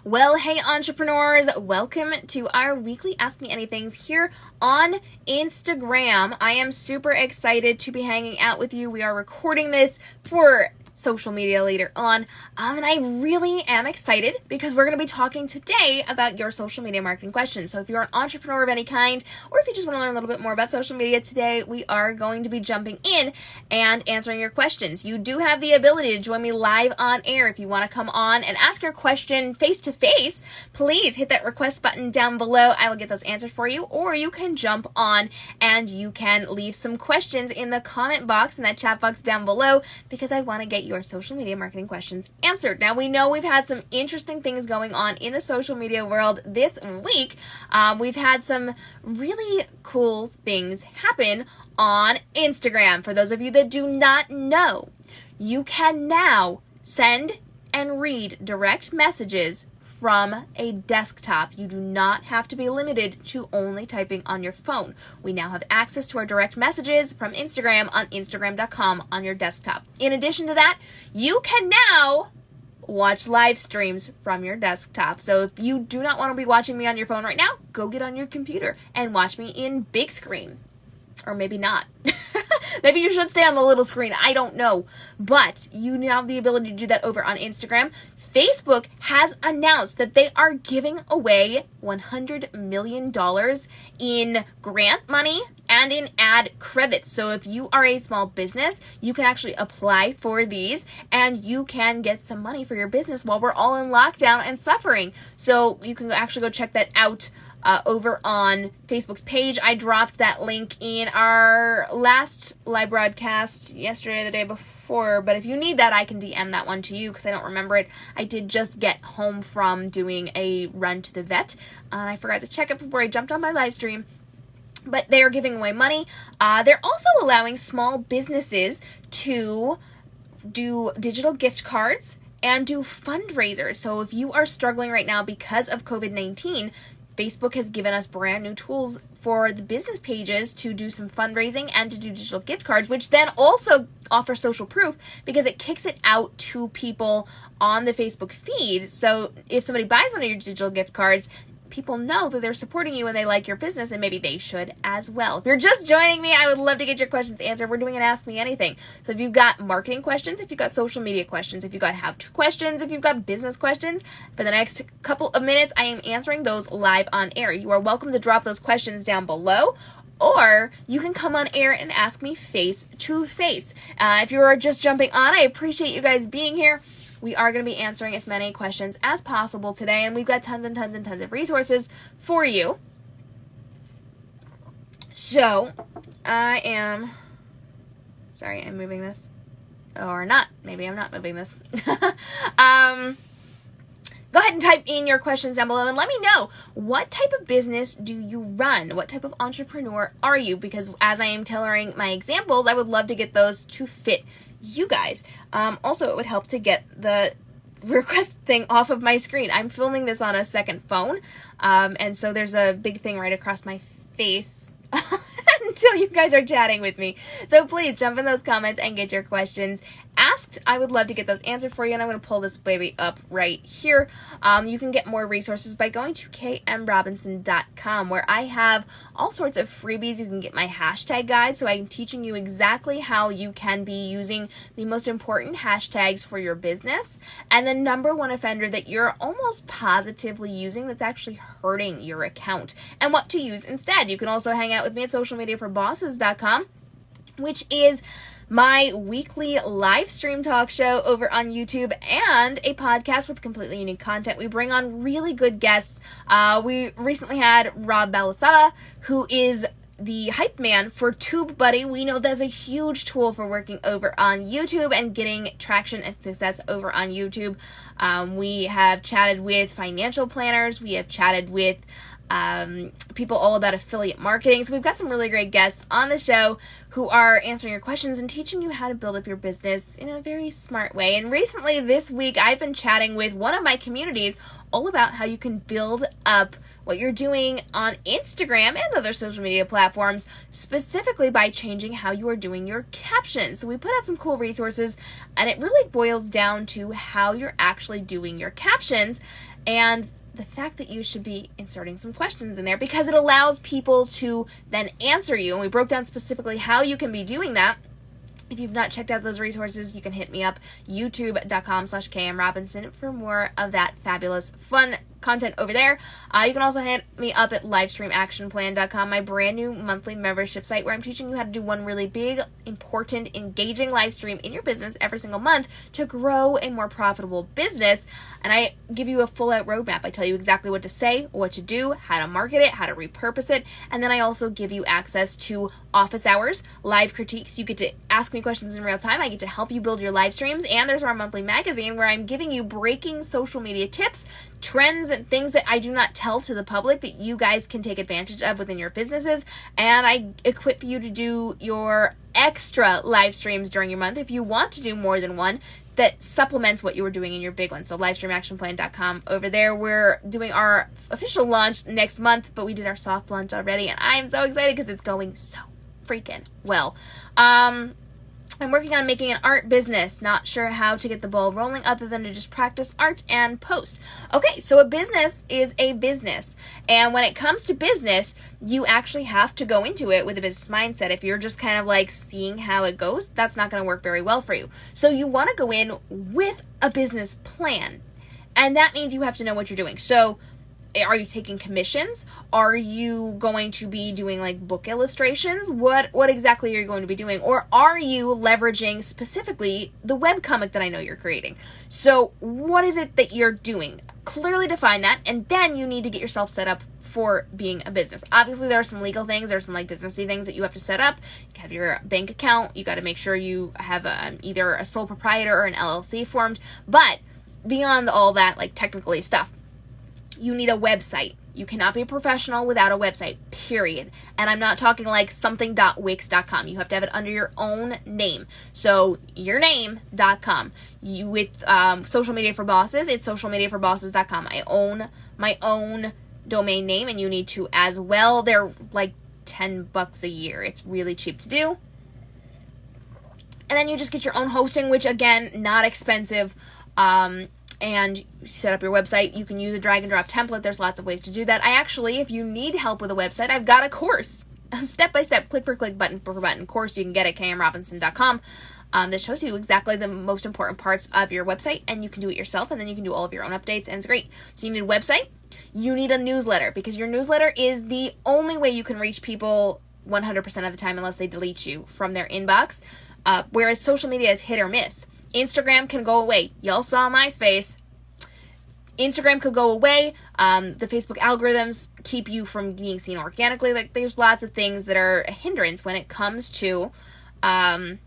Well, hey entrepreneurs, welcome to our weekly Ask Me Anythings here on Instagram. I am super excited to be hanging out with you. We are recording this for social media later on, and I really am excited because we're going to be talking today about your social media marketing questions. So if you're an entrepreneur of any kind, or if you just want to learn a little bit more about social media today, we are going to be jumping in and answering your questions. You do have the ability to join me live on air. If you want to come on and ask your question face to face, please hit that request button down below. I will get those answered for you, or you can jump on and you can leave some questions in the comment box, in that chat box down below, because I want to get your social media marketing questions answered. Now, we know we've had some interesting things going on in the social media world this week. We've had some really cool things happen on Instagram. For those of you that do not know, you can now send and read direct messages from a desktop. You do not have to be limited to only typing on your phone. We now have access to our direct messages from Instagram on Instagram.com on your desktop. In addition to that, you can now watch live streams from your desktop. So if you do not want to be watching me on your phone right now, go get on your computer and watch me in big screen. Or maybe not. Maybe you should stay on the little screen. I don't know. But you now have the ability to do that over on Instagram. Facebook has announced that they are giving away $100 million in grant money and in ad credits. So if you are a small business, you can actually apply for these and you can get some money for your business while we're all in lockdown and suffering. So you can actually go check that out over on Facebook's page. I dropped that link in our last live broadcast yesterday or the day before, but if you need that, I can DM that one to you because I don't remember it. I did just get home from doing a run to the vet, and I forgot to check it before I jumped on my live stream. But they are giving away money. They're also allowing small businesses to do digital gift cards and do fundraisers. So if you are struggling right now because of COVID-19, Facebook has given us brand new tools for the business pages to do some fundraising and to do digital gift cards, which then also offer social proof because it kicks it out to people on the Facebook feed. So if somebody buys one of your digital gift cards, people know that they're supporting you and they like your business, and maybe they should as well. If you're just joining me, I would love to get your questions answered. We're doing an Ask Me Anything. So if you've got marketing questions, if you've got social media questions, if you've got how-to questions, if you've got business questions, for the next couple of minutes, I am answering those live on air. You are welcome to drop those questions down below, or you can come on air and ask me face to face. If you are just jumping on, I appreciate you guys being here. We are going to be answering as many questions as possible today, and we've got tons and tons and tons of resources for you. So, I'm moving this. Or not. Maybe I'm not moving this. Go ahead and type in your questions down below and let me know, what type of business do you run? What type of entrepreneur are you? Because as I am tailoring my examples, I would love to get those to fit you guys. Also, it would help to get the request thing off of my screen. I'm filming this on a second phone, and so there's a big thing right across my face until you guys are chatting with me. So please jump in those comments and get your questions asked. I would love to get those answered for you, and I'm going to pull this baby up right here. You can get more resources by going to kmrobinson.com, where I have all sorts of freebies. You can get my hashtag guide, so I'm teaching you exactly how you can be using the most important hashtags for your business, and the number one offender that you're almost positively using that's actually hurting your account, and what to use instead. You can also hang out with me at socialmediaforbosses.com, which is my weekly live stream talk show over on YouTube, and a podcast with completely unique content. We bring on really good guests. We recently had Rob Balasala, who is the hype man for TubeBuddy. We know that's a huge tool for working over on YouTube and getting traction and success over on YouTube. We have chatted with financial planners. We have chatted with people all about affiliate marketing. So we've got some really great guests on the show who are answering your questions and teaching you how to build up your business in a very smart way. And recently, this week, I've been chatting with one of my communities all about how you can build up what you're doing on Instagram and other social media platforms, specifically by changing how you are doing your captions. So we put out some cool resources, and it really boils down to how you're actually doing your captions. and the fact that you should be inserting some questions in there because it allows people to then answer you. And we broke down specifically how you can be doing that. If you've not checked out those resources, you can hit me up, youtube.com/KMRobinson for more of that fabulous, fun content over there. You can also hit me up at livestreamactionplan.com, my brand new monthly membership site where I'm teaching you how to do one really big, important, engaging live stream in your business every single month to grow a more profitable business. And I give you a full out roadmap. I tell you exactly what to say, what to do, how to market it, how to repurpose it. And then I also give you access to office hours, live critiques. You get to ask me questions in real time. I get to help you build your live streams. And there's our monthly magazine where I'm giving you breaking social media tips, trends, and things that I do not tell to the public that you guys can take advantage of within your businesses. And I equip you to do your extra live streams during your month if you want to do more than one that supplements what you were doing in your big one. So livestreamactionplan.com. Over there, we're doing our official launch next month, but we did our soft launch already, and I am so excited because it's going so freaking well. I'm working on making an art business. Not sure how to get the ball rolling other than to just practice art and post. Okay, so a business is a business. And when it comes to business, you actually have to go into it with a business mindset. If you're just kind of like seeing how it goes, that's not going to work very well for you. So you want to go in with a business plan. And that means you have to know what you're doing. So are you taking commissions? Are you going to be doing like book illustrations? What exactly are you going to be doing? Or are you leveraging specifically the webcomic that I know you're creating? So what is it that you're doing? Clearly define that, and then you need to get yourself set up for being a business. Obviously, there are some legal things, there are some like businessy things that you have to set up. You have your bank account. You got to make sure you have either a sole proprietor or an LLC formed. But beyond all that, like technically stuff, you need a website. You cannot be a professional without a website, period. And I'm not talking like something.wix.com. You have to have it under your own name. So yourname.com. With social media for bosses, it's socialmediaforbosses.com. I own my own domain name, and you need to as well. They're like $10 a year. It's really cheap to do. And then you just get your own hosting, which again, not expensive. And set up your website. You can use a drag and drop template. There's lots of ways to do that. I actually, if you need help with a website, I've got a course, a step-by-step, click for click, button for button course you can get at kmrobinson.com. That shows you exactly the most important parts of your website, and you can do it yourself, and then you can do all of your own updates, and it's great. So you need a website. You need a newsletter, because your newsletter is the only way you can reach people 100% of the time unless they delete you from their inbox, whereas social media is hit or miss. Instagram can go away. Y'all saw MySpace. Instagram could go away. The Facebook algorithms keep you from being seen organically. Like, there's lots of things that are a hindrance when it comes to, I'm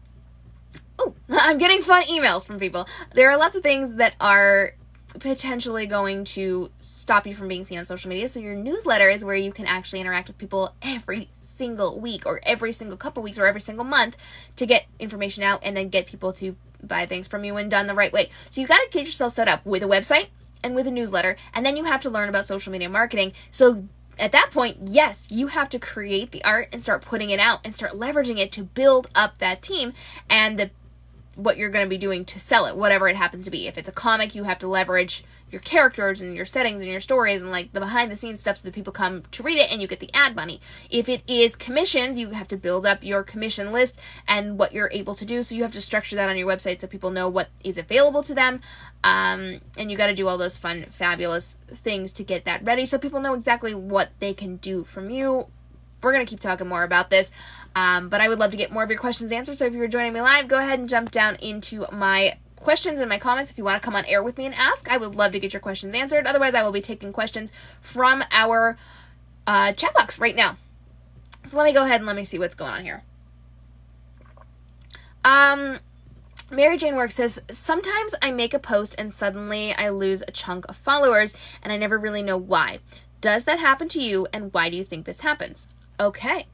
getting fun emails from people. There are lots of things that are potentially going to stop you from being seen on social media. So your newsletter is where you can actually interact with people every single week or every single couple weeks or every single month to get information out and then get people to buy things from you when done the right way. So you got to get yourself set up with a website and with a newsletter, and then you have to learn about social media marketing. So at that point, yes, you have to create the art and start putting it out and start leveraging it to build up that team and what you're going to be doing to sell it, whatever it happens to be. If it's a comic, you have to leverage your characters and your settings and your stories and like the behind the scenes stuff so that people come to read it and you get the ad money. If it is commissions, you have to build up your commission list and what you're able to do. So you have to structure that on your website so people know what is available to them. And you got to do all those fun, fabulous things to get that ready so people know exactly what they can do from you. We're going to keep talking more about this, but I would love to get more of your questions answered. So if you're joining me live, go ahead and jump down into my questions and my comments. If you want to come on air with me and ask, I would love to get your questions answered. Otherwise, I will be taking questions from our chat box right now. So let me go ahead and let me see what's going on here. Mary Jane Work says, sometimes I make a post and suddenly I lose a chunk of followers and I never really know why. Does that happen to you, and why do you think this happens? Okay.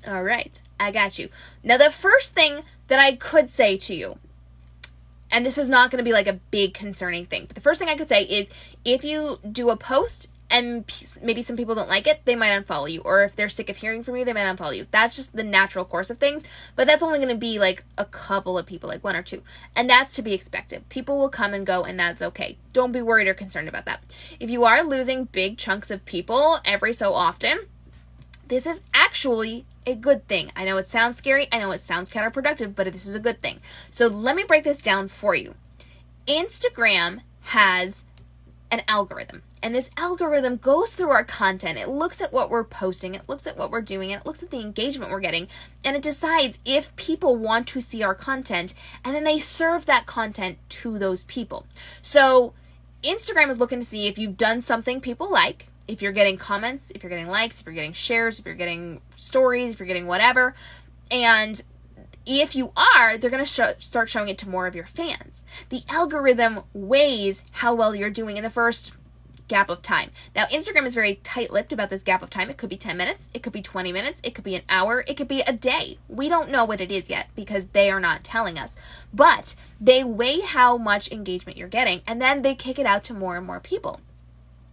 All right. I got you. Now, the first thing that I could say to you, and this is not going to be like a big concerning thing, but the first thing I could say is if you do a post and maybe some people don't like it, they might unfollow you. Or if they're sick of hearing from you, they might unfollow you. That's just the natural course of things. But that's only going to be like a couple of people, like 1 or 2. And that's to be expected. People will come and go, and that's okay. Don't be worried or concerned about that. If you are losing big chunks of people every so often, this is actually a good thing. I know it sounds scary. I know it sounds counterproductive, but this is a good thing. So let me break this down for you. Instagram has an algorithm. And this algorithm goes through our content. It looks at what we're posting. It looks at what we're doing. It looks at the engagement we're getting. And it decides if people want to see our content. And then they serve that content to those people. So Instagram is looking to see if you've done something people like, if you're getting comments, if you're getting likes, if you're getting shares, if you're getting stories, if you're getting whatever. And if you are, they're going to start showing it to more of your fans. The algorithm weighs how well you're doing in the first gap of time. Now, Instagram is very tight-lipped about this gap of time. It could be 10 minutes. It could be 20 minutes. It could be an hour. It could be a day. We don't know what it is yet because they are not telling us. But they weigh how much engagement you're getting, and then they kick it out to more and more people.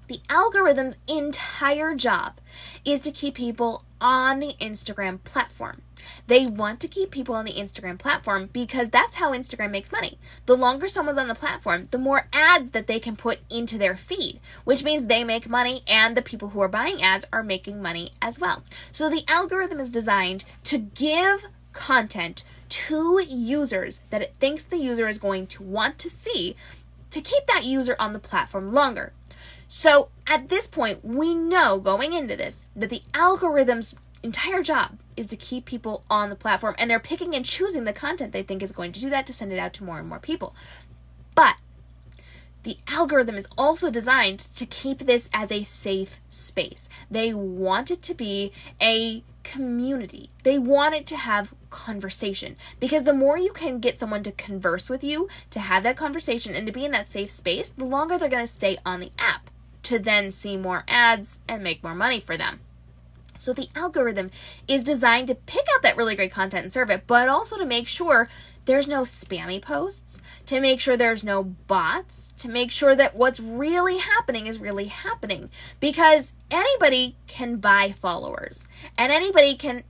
The algorithm's entire job is to keep people on the Instagram platform. They want to keep people on the Instagram platform because that's how Instagram makes money. The longer someone's on the platform, the more ads that they can put into their feed, which means they make money and the people who are buying ads are making money as well. So the algorithm is designed to give content to users that it thinks the user is going to want to see to keep that user on the platform longer. So at this point, we know going into this that the algorithm's entire job is to keep people on the platform, and they're picking and choosing the content they think is going to do that to send it out to more and more people. But the algorithm is also designed to keep this as a safe space. They want it to be a community. They want it to have conversation, because the more you can get someone to converse with you, to have that conversation and to be in that safe space, the longer they're going to stay on the app to then see more ads and make more money for them. So the algorithm is designed to pick out that really great content and serve it, but also to make sure there's no spammy posts, to make sure there's no bots, to make sure that what's really happening is really happening. Because anybody can buy followers, and anybody can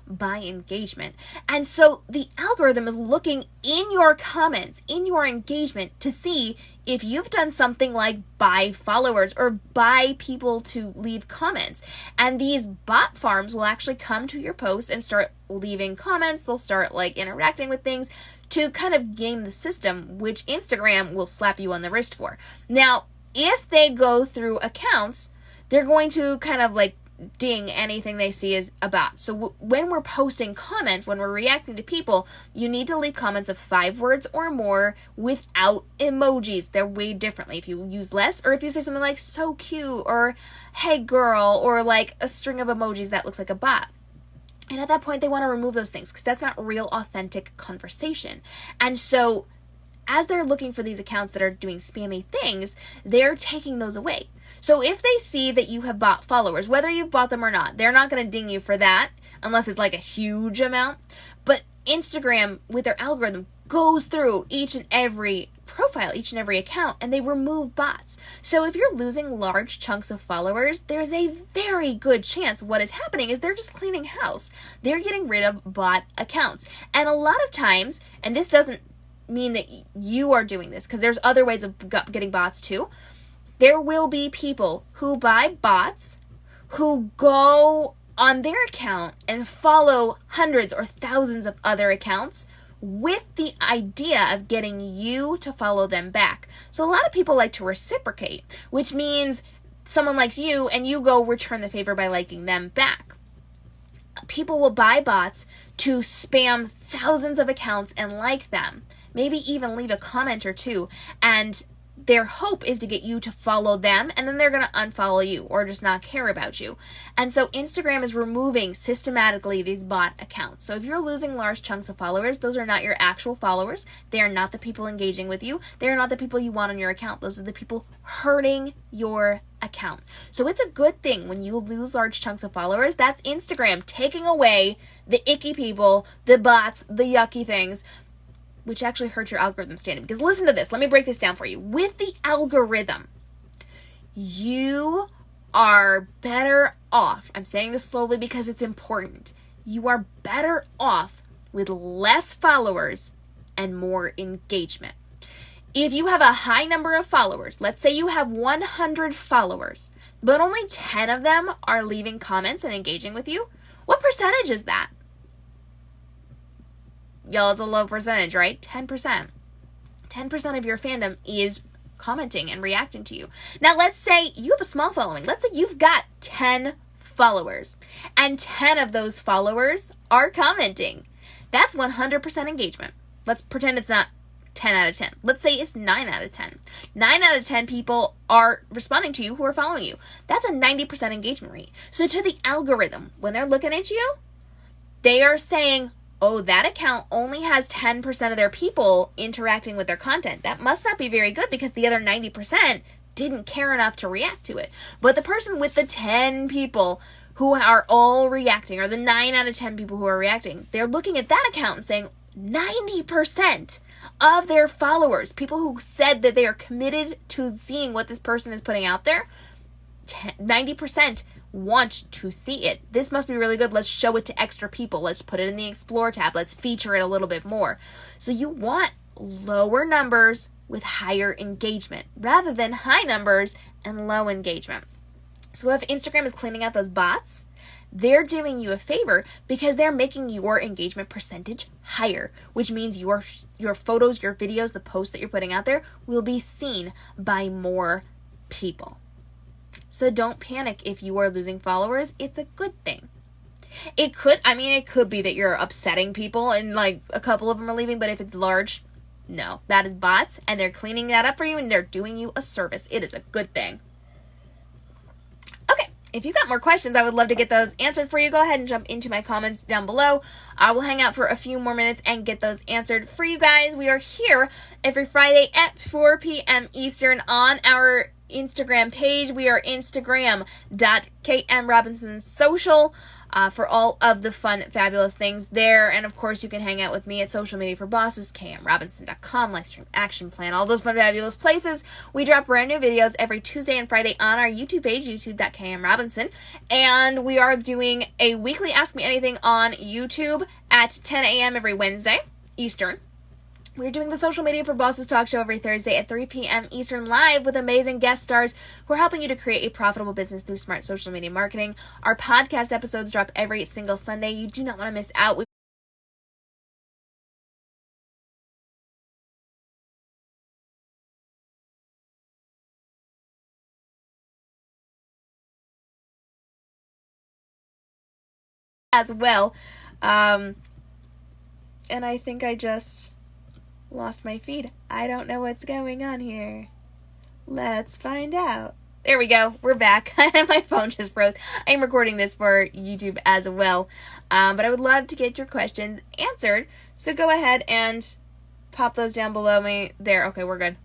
buy engagement. And so the algorithm is looking in your comments, in your engagement, to see if you've done something like buy followers or buy people to leave comments. And these bot farms will actually come to your post and start leaving comments. They'll start like interacting with things to kind of game the system, which Instagram will slap you on the wrist for. Now, if they go through accounts, they're going to kind of like ding anything they see as a bot. So when we're posting comments, when we're reacting to people, you need to leave comments of 5 words or more without emojis. They're weighed differently if you use less, or if you say something like so cute or hey girl, or like a string of emojis that looks like a bot. And at that point, they want to remove those things because that's not real, authentic conversation. And so as they're looking for these accounts that are doing spammy things, they're taking those away. So if they see that you have bought followers, whether you've bought them or not, they're not going to ding you for that unless it's like a huge amount. But Instagram, with their algorithm, goes through each and every profile, each and every account, and they remove bots. So if you're losing large chunks of followers, there's a very good chance what is happening is they're just cleaning house. They're getting rid of bot accounts. And a lot of times, and this doesn't mean that you are doing this, because there's other ways of getting bots too. There will be people who buy bots who go on their account and follow hundreds or thousands of other accounts with the idea of getting you to follow them back. So a lot of people like to reciprocate, which means someone likes you and you go return the favor by liking them back. People will buy bots to spam thousands of accounts and like them, maybe even leave a comment or two, and their hope is to get you to follow them, and then they're going to unfollow you or just not care about you. And so Instagram is removing systematically these bot accounts. So if you're losing large chunks of followers, those are not your actual followers. They are not the people engaging with you. They are not the people you want on your account. Those are the people hurting your account. So it's a good thing when you lose large chunks of followers. That's Instagram taking away the icky people, the bots, the yucky things, which actually hurt your algorithm standing. Because listen to this. Let me break this down for you. With the algorithm, you are better off. I'm saying this slowly because it's important. You are better off with less followers and more engagement. If you have a high number of followers, let's say you have 100 followers, but only 10 of them are leaving comments and engaging with you, what percentage is that? Y'all, it's a low percentage, right? 10%. 10% of your fandom is commenting and reacting to you. Now, let's say you have a small following. Let's say you've got 10 followers, and 10 of those followers are commenting. That's 100% engagement. Let's pretend it's not 10 out of 10. Let's say it's 9 out of 10. 9 out of 10 people are responding to you who are following you. That's a 90% engagement rate. So to the algorithm, when they're looking at you, they are saying, oh, that account only has 10% of their people interacting with their content. That must not be very good because the other 90% didn't care enough to react to it. But the person with the 10 people who are all reacting, or the 9 out of 10 people who are reacting, they're looking at that account and saying 90% of their followers, people who said that they are committed to seeing what this person is putting out there, 90% want to see it. This must be really good. Let's show it to extra people. Let's put it in the Explore tab. Let's feature it a little bit more. So you want lower numbers with higher engagement rather than high numbers and low engagement. So if Instagram is cleaning out those bots, they're doing you a favor because they're making your engagement percentage higher, which means your photos, your videos, the posts that you're putting out there will be seen by more people. So don't panic if you are losing followers. It's a good thing. It could be that you're upsetting people and like a couple of them are leaving, but if it's large, no, that is bots and they're cleaning that up for you and they're doing you a service. It is a good thing. Okay, if you got more questions, I would love to get those answered for you. Go ahead and jump into my comments down below. I will hang out for a few more minutes and get those answered for you guys. We are here every Friday at 4 p.m. Eastern on our Instagram page. We are Instagram.kmrobinsonsocial for all of the fun, fabulous things there. And of course, you can hang out with me at Social Media for Bosses, kmrobinson.com, Livestream Action Plan, all those fun, fabulous places. We drop brand new videos every Tuesday and Friday on our YouTube page, youtube.kmrobinson. And we are doing a weekly Ask Me Anything on YouTube at 10 a.m. every Wednesday Eastern. We're doing the Social Media for Bosses talk show every Thursday at 3 p.m. Eastern live with amazing guest stars who are helping you to create a profitable business through smart social media marketing. Our podcast episodes drop every single Sunday. You do not want to miss out. As well. And I think I just lost my feed. I don't know what's going on here. Let's find out. There we go. We're back. My phone just froze. I'm recording this for YouTube as well. But I would love to get your questions answered. So go ahead and pop those down below me. There. Okay, we're good.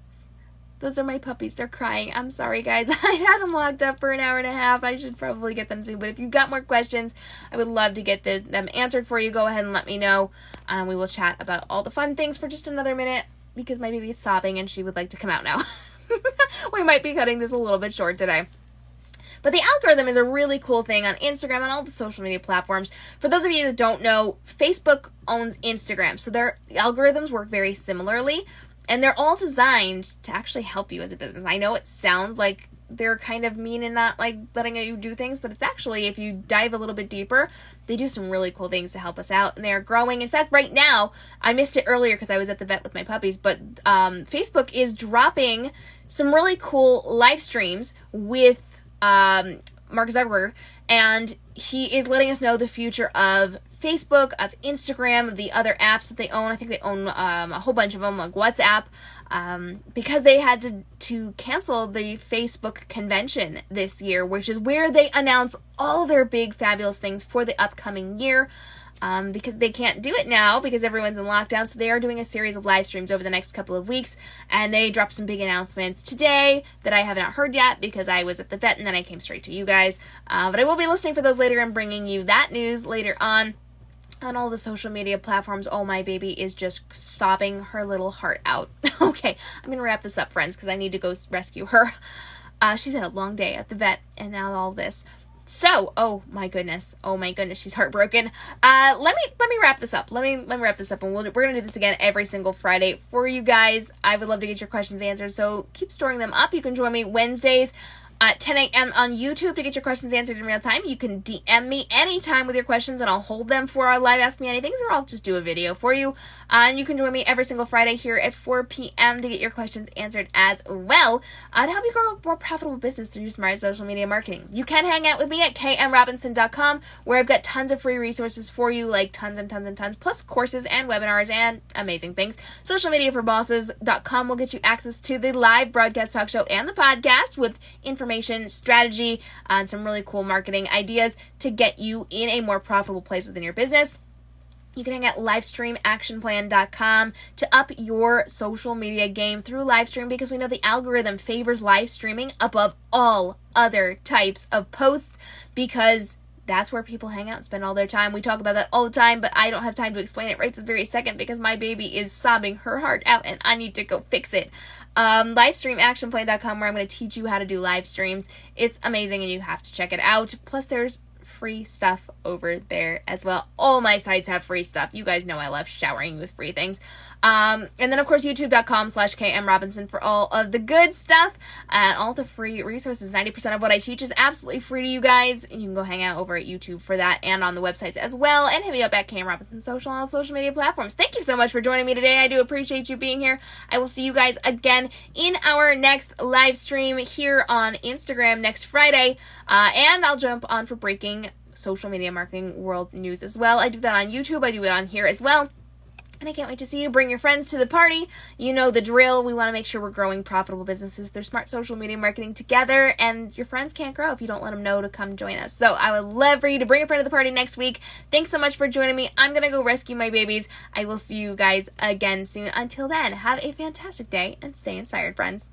Those are my puppies. They're crying. I'm sorry, guys. I had them locked up for an hour and a half. I should probably get them soon. But if you've got more questions, I would love to get them answered for you. Go ahead and let me know. We will chat about all the fun things for just another minute because my baby is sobbing and she would like to come out now. We might be cutting this a little bit short today. But the algorithm is a really cool thing on Instagram and all the social media platforms. For those of you that don't know, Facebook owns Instagram. So their algorithms work very similarly. And they're all designed to actually help you as a business. I know it sounds like they're kind of mean and not like letting you do things, but it's actually, if you dive a little bit deeper, they do some really cool things to help us out, and they are growing. In fact, right now, I missed it earlier because I was at the vet with my puppies, but Facebook is dropping some really cool live streams with Mark Zuckerberg, and he is letting us know the future of Facebook, of Instagram, of the other apps that they own. I think they own a whole bunch of them, like WhatsApp, because they had to cancel the Facebook convention this year, which is where they announce all their big, fabulous things for the upcoming year. Because they can't do it now because everyone's in lockdown. So they are doing a series of live streams over the next couple of weeks, and they dropped some big announcements today that I have not heard yet because I was at the vet and then I came straight to you guys. But I will be listening for those later and bringing you that news later on all the social media platforms. Oh, my baby is just sobbing her little heart out. Okay, I'm going to wrap this up, friends, because I need to go rescue her. She's had a long day at the vet, and now all this. So, oh my goodness, she's heartbroken. Let me wrap this up. Let me wrap this up, and we're gonna do this again every single Friday for you guys. I would love to get your questions answered, so keep storing them up. You can join me Wednesdays at 10 a.m. on YouTube to get your questions answered in real time. You can DM me anytime with your questions, and I'll hold them for our live Ask Me Anythings, or I'll just do a video for you. And you can join me every single Friday here at 4 p.m. to get your questions answered as well, to help you grow a more profitable business through smart social media marketing. You can hang out with me at kmrobinson.com, where I've got tons of free resources for you, like tons and tons and tons, plus courses and webinars and amazing things. Socialmediaforbosses.com will get you access to the live broadcast talk show and the podcast with information, strategy, and some really cool marketing ideas to get you in a more profitable place within your business. You can hang out livestreamactionplan.com to up your social media game through live stream, because we know the algorithm favors live streaming above all other types of posts, because that's where people hang out and spend all their time. We talk about that all the time, but I don't have time to explain it right this very second because my baby is sobbing her heart out and I need to go fix it. Livestreamactionplan.com, where I'm going to teach you how to do live streams. It's amazing and you have to check it out. Plus, there's free stuff over there as well. All my sites have free stuff. You guys know I love showering you with free things. And then, of course, youtube.com/KMRobinson for all of the good stuff and all the free resources. 90% of what I teach is absolutely free to you guys. You can go hang out over at YouTube for that and on the websites as well. And hit me up at KM Robinson Social on all social media platforms. Thank you so much for joining me today. I do appreciate you being here. I will see you guys again in our next live stream here on Instagram next Friday. And I'll jump on for breaking social media marketing world news as well. I do that on YouTube. I do it on here as well. And I can't wait to see you. Bring your friends to the party. You know the drill. We want to make sure we're growing profitable businesses through smart social media marketing together. And your friends can't grow if you don't let them know to come join us. So I would love for you to bring a friend to the party next week. Thanks so much for joining me. I'm going to go rescue my babies. I will see you guys again soon. Until then, have a fantastic day and stay inspired, friends.